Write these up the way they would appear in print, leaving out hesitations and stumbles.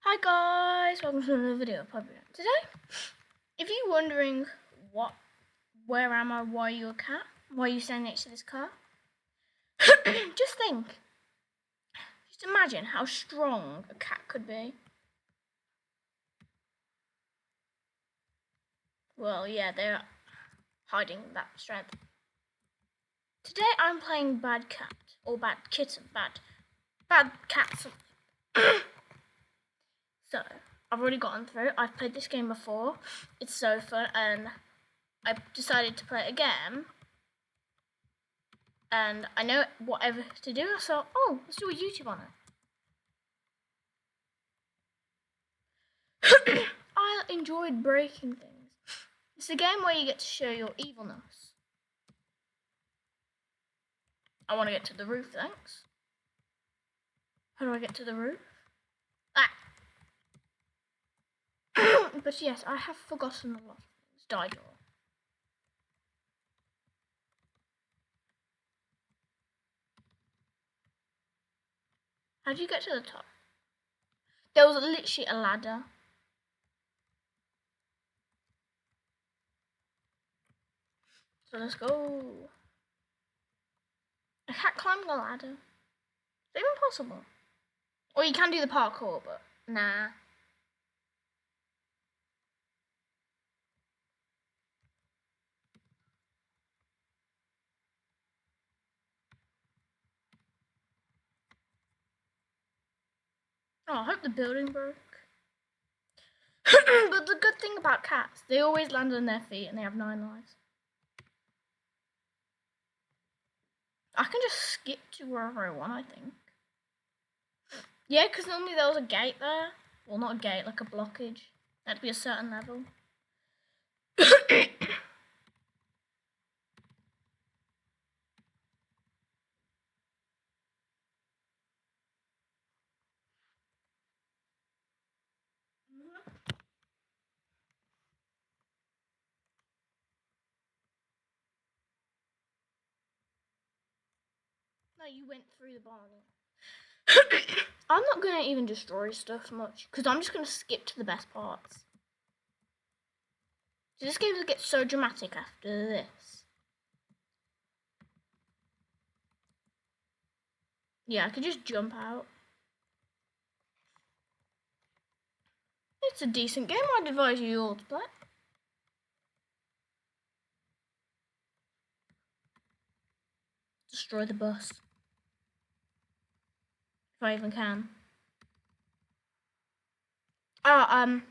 Hi guys, welcome to another video of Puppy. Today, if you're wondering where am I, why are you a cat, why are you standing next to this car, just imagine how strong a cat could be. Well, yeah, they're hiding that strength. Today I'm playing Bad Cat, or Bad Kitten, Bad Cat. So, I've already gotten through. I've played this game before. It's so fun, and I decided to play it again. And I know whatever to do, so let's do a YouTube on it. I enjoyed breaking things. It's a game where you get to show your evilness. I want to get to the roof, thanks. How do I get to the roof? But yes, I have forgotten a lot of things. Die door. How do you get to the top? There was literally a ladder. So let's go. I can't climb the ladder. Is it even possible? Or you can do the parkour, but nah. Oh, I hope the building broke. But the good thing about cats, they always land on their feet and they have 9 lives. I can just skip to wherever I want, I think. Yeah, because normally there was a gate there. Well, not a gate, like a blockage. That'd be a certain level. No, you went through the barn. I'm not going to even destroy stuff much, because I'm just going to skip to the best parts. So this game will get so dramatic after this. Yeah, I could just jump out. It's a decent game. I'd advise you all to play. Destroy the bus. If I even can. I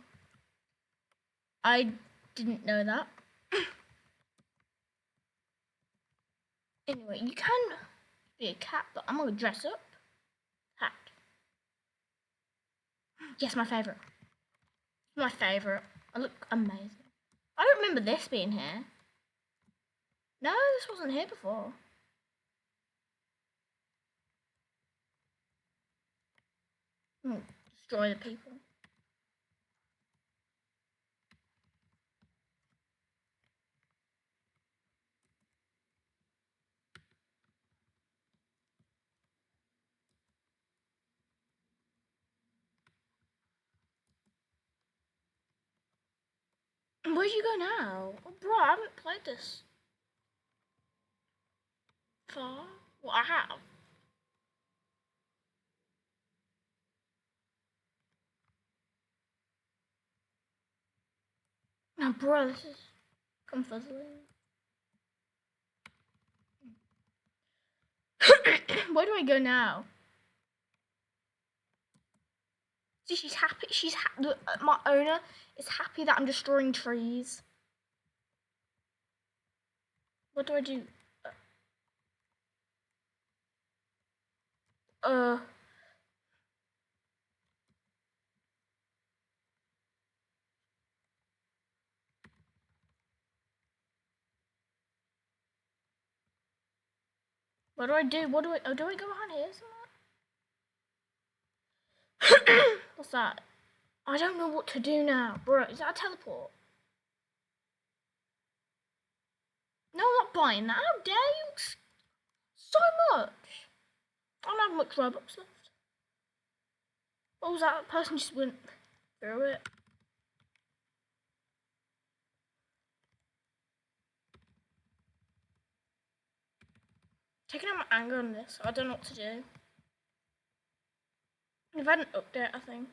didn't know that. Anyway, you can be a cat, but I'm gonna dress up. Cat. Yes, my favourite. My favourite. I look amazing. I don't remember this being here. No, this wasn't here before. Destroy the people. Where'd you go now? Oh, bro, I haven't played this far. Well, I have. Now, bro, this is confuzzling. Where do I go now? See, she's happy. My owner is happy that I'm destroying trees. What do I do? What do I do? Oh, do I go behind here somewhere? What's that? I don't know what to do now. Bro, is that a teleport? No, I'm not buying that. How dare you? So much. I don't have much Robux left. What was that? Person just went through it. Taking out my anger on this. I don't know what to do. We've had an update, I think.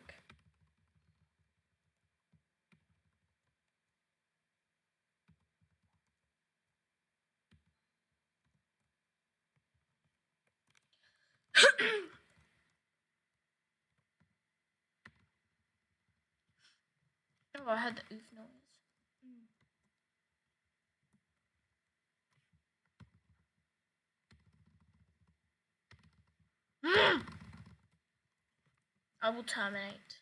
Oh, I had the oof noise. I will terminate.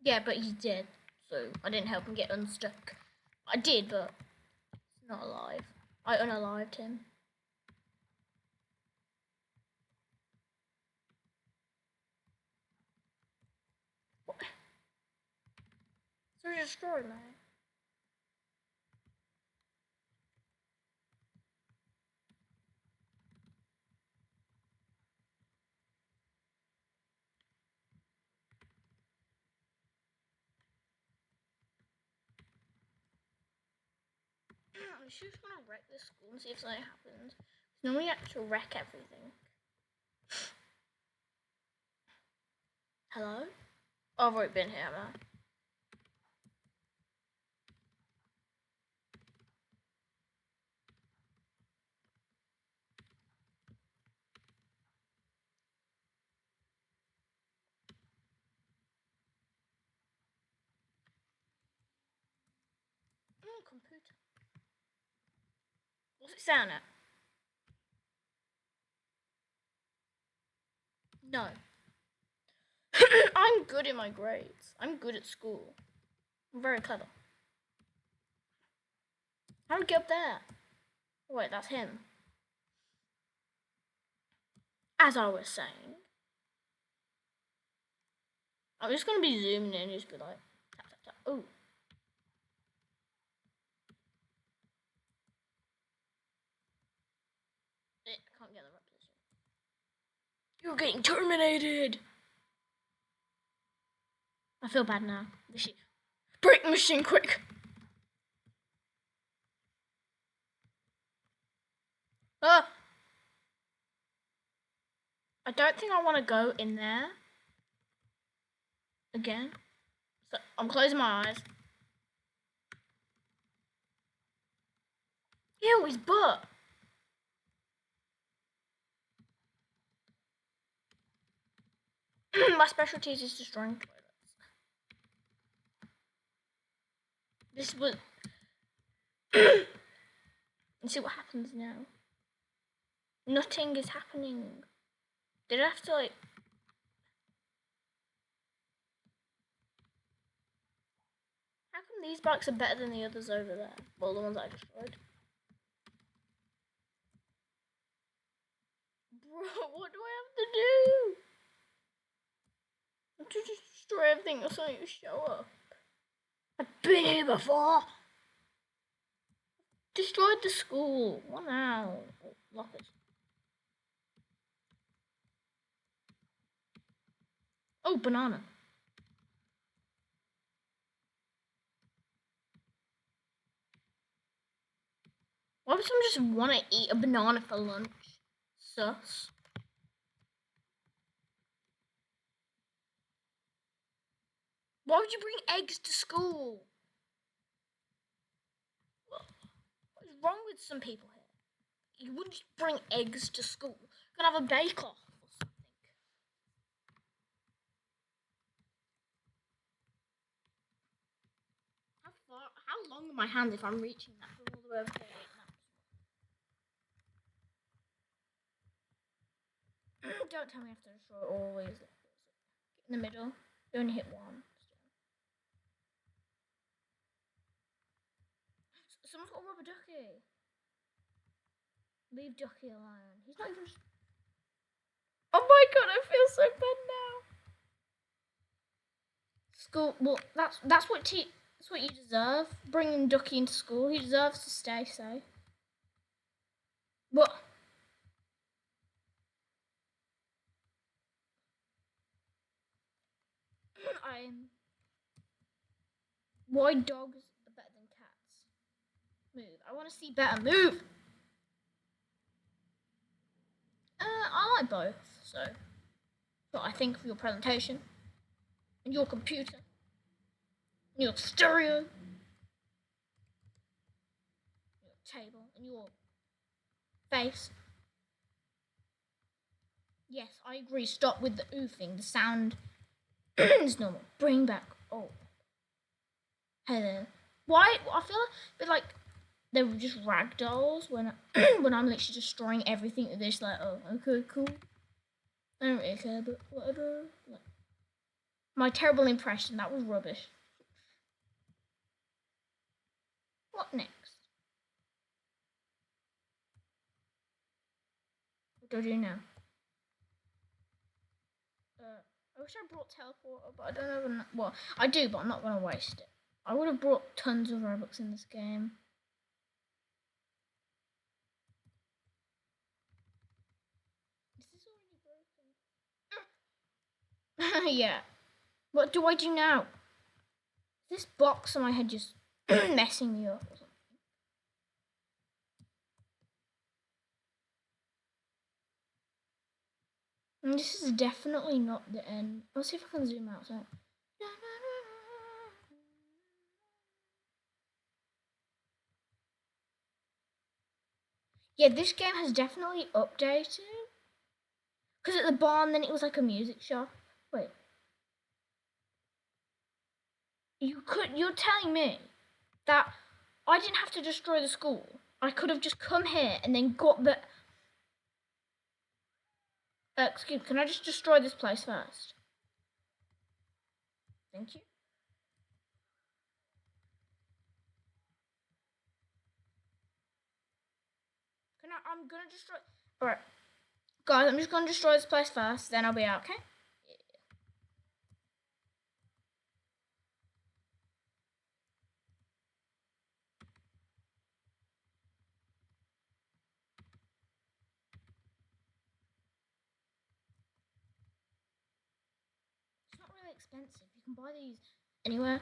Yeah, but he did, so I didn't help him get unstuck. I did, but he's not alive. I unalived him. What? So he destroyed me. I should just want to wreck this school and see if something happens. Normally, I actually wreck everything. Hello? Oh, I've already been here, man. Computer. What's it sound at? No. I'm good in my grades. I'm good at school. I'm very clever. How do we get up there? Oh, wait, that's him. As I was saying, I'm just gonna be zooming in and just be like, tap, tap, tap. Oh. I can't get the right position. You're getting terminated! I feel bad now. Break the machine quick! Ah! I don't think I want to go in there again. So I'm closing my eyes. Ew, his butt! My specialty is just destroying toilets. This was... And see what happens now. Nothing is happening. Did I have to like... How come these bikes are better than the others over there? Well, the ones I destroyed. Bro, what do I have to do? I have to just destroy everything or something to show up. I've been here before. Destroyed the school. What now? Lockers. Oh, banana. Why would someone just want to eat a banana for lunch? Sus. Why would you bring eggs to school? What is wrong with some people here? You wouldn't just bring eggs to school. You're gonna have a bake-off or something. How long are my hands if I'm reaching that from all the way over here? Don't tell me I have to destroy always. Get in the middle. You only hit one. Someone's got a rubber ducky. Leave Ducky alone. He's not even. Oh my god! I feel so bad now. School. Well, that's what you deserve. Bringing Ducky into school. He deserves to stay safe. What? I'm. Why dogs are better than cats? Move. I want to see better. Move. I like both. So, what I think of your presentation, and your computer, and your stereo, your table, and your face. Yes, I agree. Stop with the oofing. The sound is normal. Bring back. Oh, hello. Why? I feel a bit like they were just rag dolls when when I'm literally destroying everything. They're just like, oh, okay, cool. I don't really care, but whatever. Like, my terrible impression. That was rubbish. What next? What do I do now? I wish I brought teleporter, but I don't know. Well, I do, but I'm not gonna waste it. I would have brought tons of Robux in this game. Is this already broken? Yeah. What do I do now? Is this box on my head just messing me up or something? And this is definitely not the end. Let's see if I can zoom out. So. Yeah, this game has definitely updated. Because at the barn, then it was like a music shop. Wait. You're telling me that I didn't have to destroy the school. I could have just come here and then got the... excuse me, can I just destroy this place first? Thank you. I'm gonna destroy... Alright. Guys, I'm just gonna destroy this place first, then I'll be out, okay? It's not really expensive. You can buy these anywhere.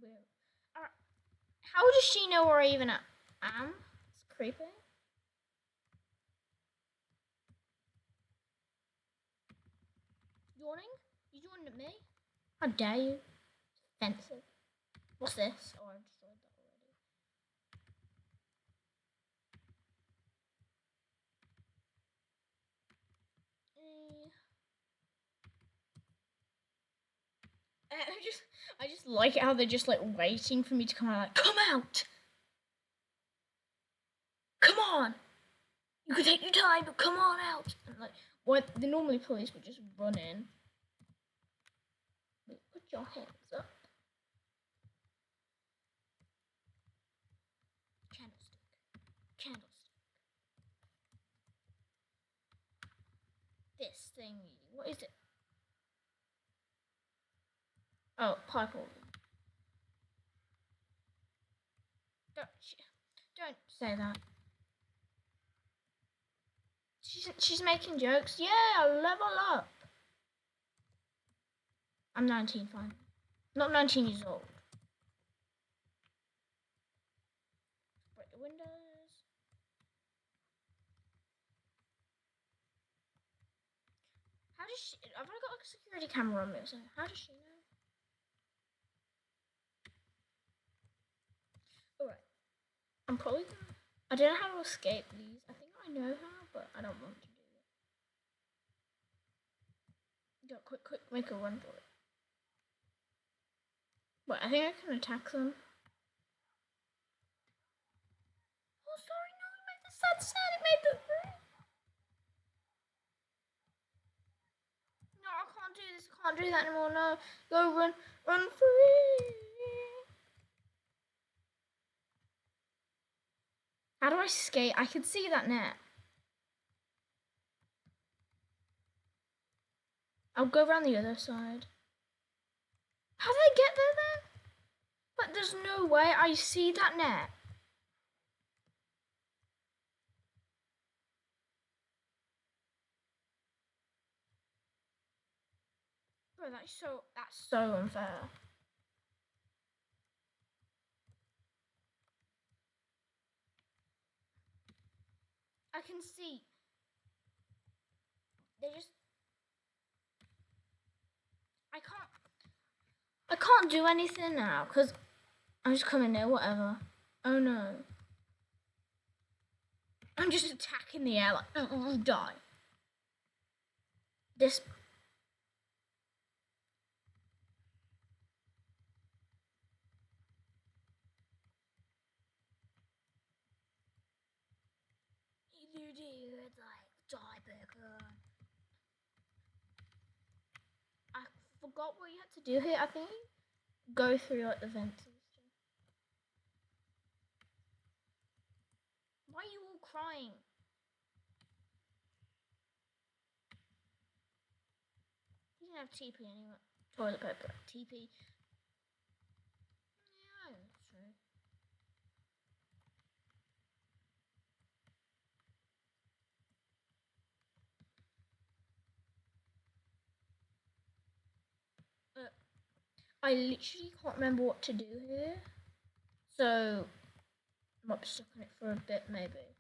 Where? Alright. How does she know where I even am? It's creepy. Yawning? You yawning at me? How dare you? Offensive. What's this? Oh, I destroyed that already. I just like how they're just like waiting for me to come out. Like, come out! Come on! You can take your time, but come on out! And like, what? The normally police would just run in. Put your hands up. Candlestick. Candlestick. This thingy. What is it? Oh, pipe organ. Don't say that. She's making jokes. Yeah, level up. I'm 19, fine. Not 19 years old. Break the windows. How does she... I've only got like a security camera on me, so how does she know? Alright. I'm probably gonna... I don't know how to escape these. I think I know how, but I don't want to do it. Go, quick, make a run for it. Wait, I think I can attack them. Oh, sorry, no, it made the sad sound. It made the... No, I can't do this. I can't do that anymore. No, go run free. How do I skate? I can see that net. I'll go around the other side. How did I get there then? there's no way I see that net. Bro, that's so unfair. I can see. They just. I can't do anything now because I'm just coming there. Whatever. Oh no. I'm just attacking the air like die. This. You do like die, burger. I forgot what you had to do here. I think go through like the vents and stuff. Why are you all crying? You didn't have TP anyway. Toilet paper. TP. Yeah, that's true. I literally can't remember what to do here. So, I might be stuck on it for a bit, maybe.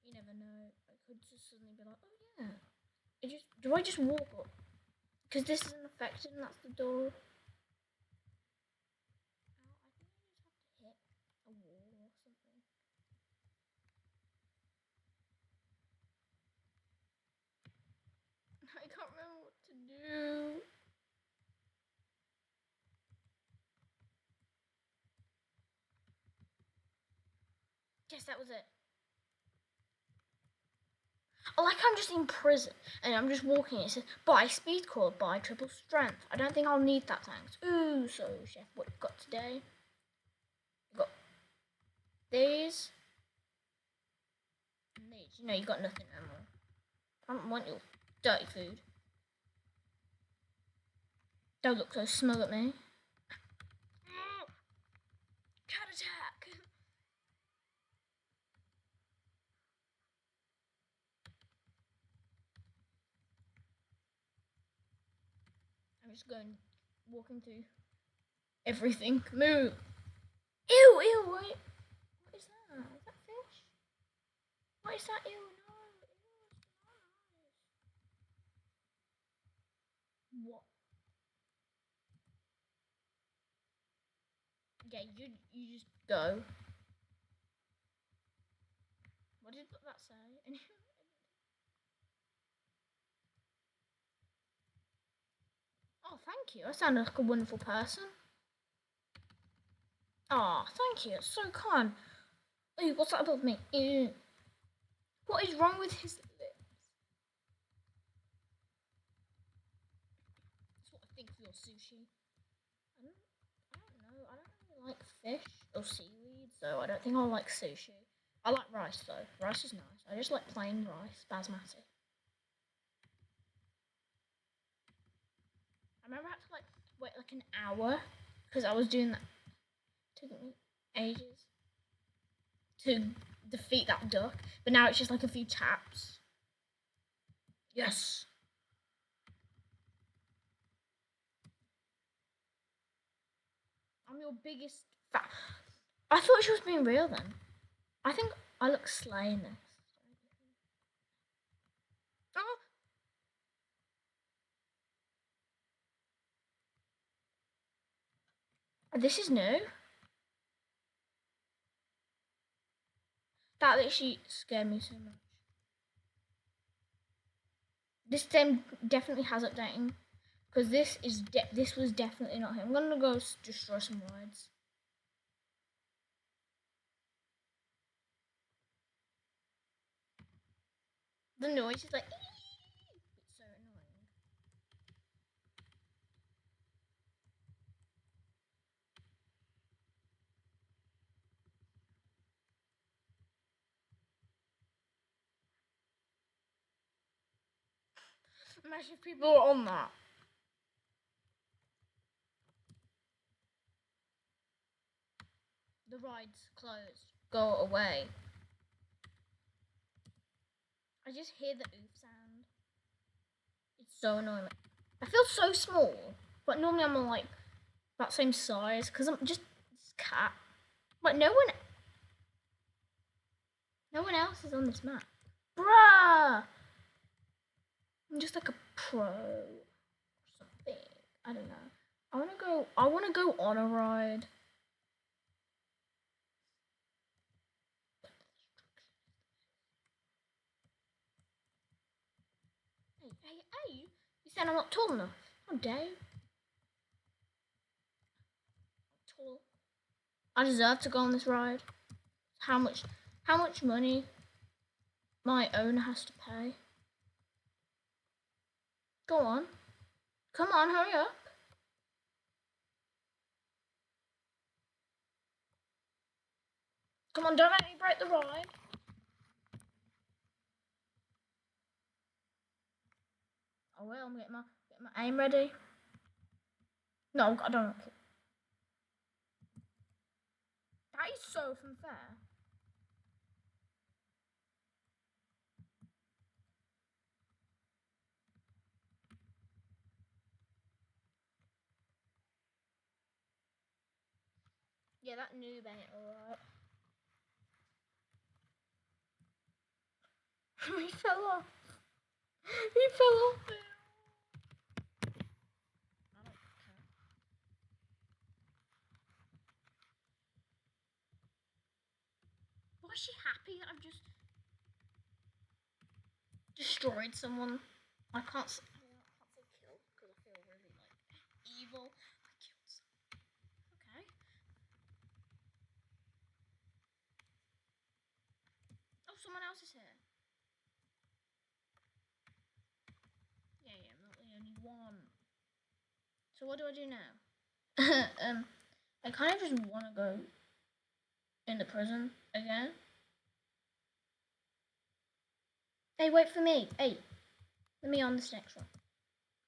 You never know. I could just suddenly be like, oh yeah. Do I just walk up? Because this isn't affected and that's the door. I think I just have to hit a wall or something. I can't remember what to do. Yes, that was it. Like I'm just in prison and I'm just walking. It says buy speed core, buy triple strength. I don't think I'll need that thanks. Ooh, so chef, what you got today? You got these. And these. You know you got nothing no more. I don't want your dirty food. Don't look so smug at me. Cat attack. I'm just walking through everything. Move. Ew, ew, what is that? Is that fish? What is that? Ew, no. Ew, what? Yeah, you just go. What did that say? Oh, thank you. I sound like a wonderful person. Oh, thank you. It's so kind. Ew, what's that above me? Ew. What is wrong with his lips? That's what I think of your sushi. I don't know. I don't really like fish or seaweed, so I don't think I'll like sushi. I like rice though. Rice is nice. I just like plain rice, basmati. I remember I had to like wait like an hour because I was doing that. It took me ages to defeat that duck, but now it's just like a few taps. Yes. I'm your biggest fan. I thought she was being real then. I think I look slay in this. Oh. This is new. That literally scared me so much. This then definitely has updating. Because this was definitely not him. I'm gonna go destroy some rides. The noise is like it's so annoying. Imagine if people are on that. The ride's closed. Go away. I just hear the oof sound. It's so annoying. I feel so small, but normally I'm like that same size because I'm just this cat. But no one else is on this map. Bruh! I'm just like a pro or something. I don't know. I wanna go on a ride. Hey, you said I'm not tall enough. How dare you? I'm tall. I deserve to go on this ride. How much money my owner has to pay? Go on. Come on, hurry up. Come on, don't let me break the ride. I will. I'm getting my aim ready. No, I don't. That is so unfair. Yeah, that noob ain't alright. He fell off. He fell off. I don't care. Why is she happy that I've just destroyed someone? I can't say kill because I feel really like evil. I killed someone. Okay. Oh, someone else is here. Yeah, I'm not the only one. So what do I do now? I kind of just want to go in the prison again. Hey, wait for me. Hey, let me on this next one.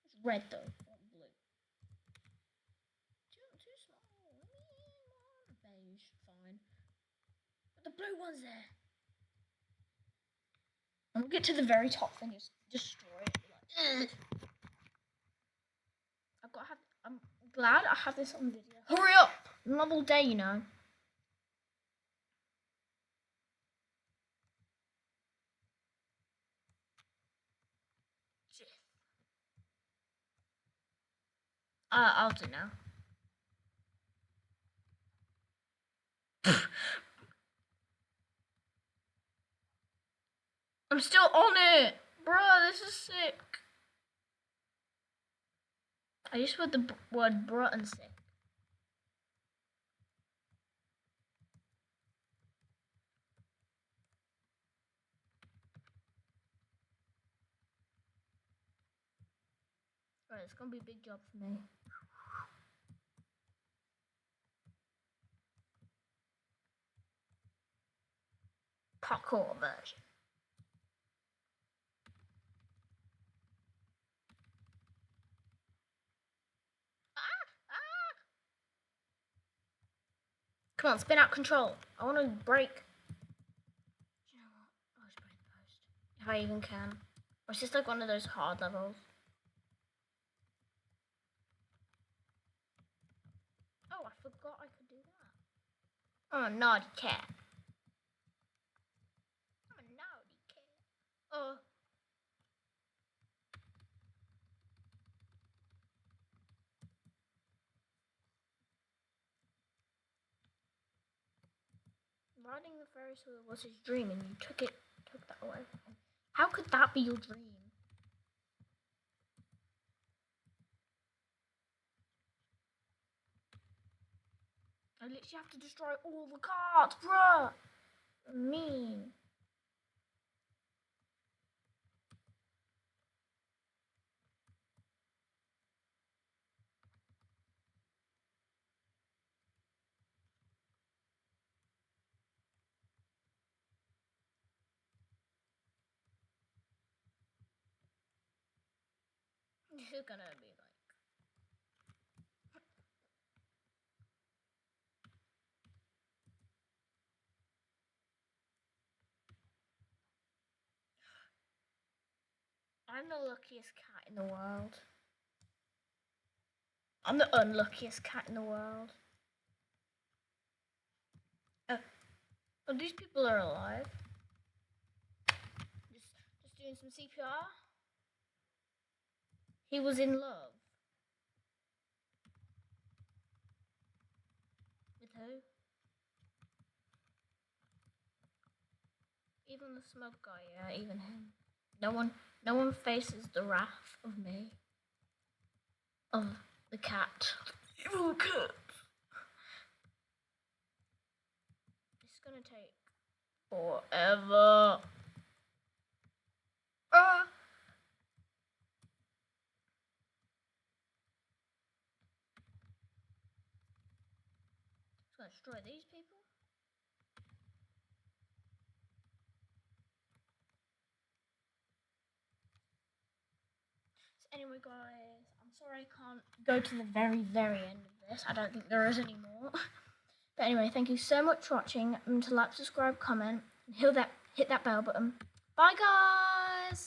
It's red though, not blue. Too small. Beige, fine. But the blue one's there. I'm gonna get to the very top and just destroy it. Like, I'm glad I have this on video. Hurry up! Not all day, you know. I'll do now. I'm still on it! Bruh, this is sick. I just put the word bruh and sick. Right, it's gonna be a big job for me. Parkour version. Come on, spin out control. I want to break. You know what? I'll just break the post. If I even can. Or it's just like one of those hard levels. Oh, I forgot I could do that. I'm a naughty cat. I'm a naughty cat. Oh. Riding the Ferris wheel was his dream and you took that away. How could that be your dream? I literally have to destroy all the cards, bruh! Mean. This is gonna be like. I'm the luckiest cat in the world. I'm the unluckiest cat in the world. Oh, these people are alive. Just doing some CPR. He was in love. With who? Even the smoke guy, yeah, even him. No one faces the wrath of me. Of the cat. Evil cat. It's gonna take forever. Ah! It's gonna destroy these people. So anyway, guys, I'm sorry I can't go to the very, very end of this. I don't think there is any more. But anyway, thank you so much for watching. Remember to like, subscribe, comment, and hit that bell button. Bye, guys!